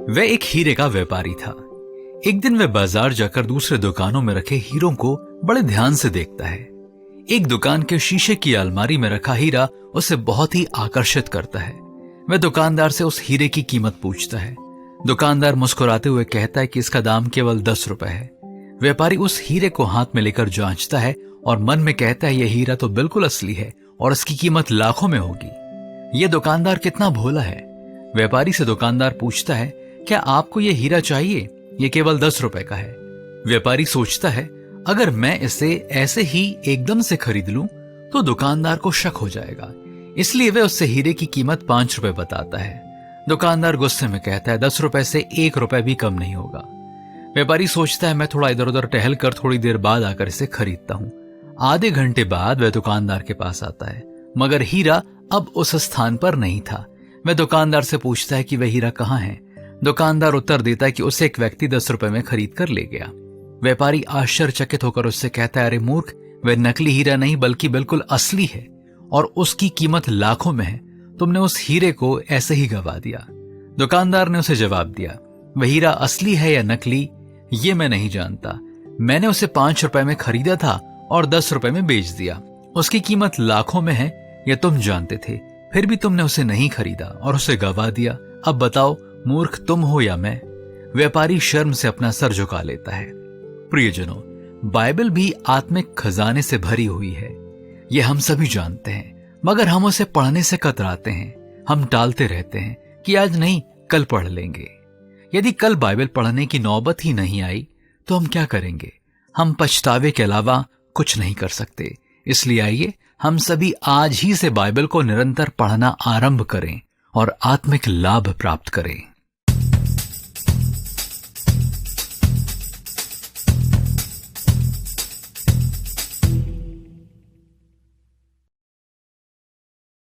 वह एक हीरे का व्यापारी था। एक दिन वह बाजार जाकर दूसरे दुकानों में रखे हीरों को बड़े ध्यान से देखता है। एक दुकान के शीशे की अलमारी में रखा हीरा उसे बहुत ही आकर्षित करता है। वह दुकानदार से उस हीरे की कीमत पूछता है। दुकानदार मुस्कुराते हुए कहता है कि इसका दाम केवल 10 रुपए है। व्यापारी उस हीरे को हाथ में लेकर जांचता है और मन में कहता है, यह हीरा तो बिल्कुल असली है और इसकी कीमत लाखों में होगी। यह दुकानदार कितना भोला है। व्यापारी से दुकानदार पूछता है, क्या आपको यह हीरा चाहिए? यह केवल 10 रुपए का है। व्यापारी सोचता है, अगर मैं इसे ऐसे ही एकदम से खरीद लूं तो दुकानदार को शक हो जाएगा, इसलिए वह उससे हीरे की कीमत 5 रुपए बताता है। दुकानदार गुस्से में कहता है, 10 रुपए से 1 रुपए भी कम नहीं होगा। व्यापारी सोचता है, मैं थोड़ा इधर उधर टहल कर थोड़ी देर बाद आकर इसे खरीदता हूं। आधे घंटे बाद वह दुकानदार के पास आता है, मगर हीरा अब उस स्थान पर नहीं था। वह दुकानदार से पूछता है कि वह हीरा कहाँ है। दुकानदार उत्तर देता है कि उसे एक व्यक्ति 10 रुपए में खरीद कर ले गया। व्यापारी आश्चर्यचकित होकर उससे कहता है, अरे मूर्ख, वह नकली हीरा नहीं बल्कि बिल्कुल असली है और उसकी कीमत लाखों में है। तुमने उस हीरे को ऐसे ही गवा दिया। दुकानदार ने उसे जवाब दिया, वह हीरा असली है या नकली ये मैं नहीं जानता। मैंने उसे 5 रुपए में खरीदा था और 10 रुपए में बेच दिया। उसकी कीमत लाखों में है यह तुम जानते थे, फिर भी तुमने उसे नहीं खरीदा और उसे गवा दिया। अब बताओ, मूर्ख तुम हो या मैं? व्यापारी शर्म से अपना सर झुका लेता है। प्रियजनों, बाइबल भी आत्मिक खजाने से भरी हुई है, यह हम सभी जानते हैं, मगर हम उसे पढ़ने से कतराते हैं। हम टालते रहते हैं कि आज नहीं कल पढ़ लेंगे। यदि कल बाइबल पढ़ने की नौबत ही नहीं आई तो हम क्या करेंगे? हम पछतावे के अलावा कुछ नहीं कर सकते। इसलिए आइए हम सभी आज ही से बाइबल को निरंतर पढ़ना आरंभ करें और आत्मिक लाभ प्राप्त करें।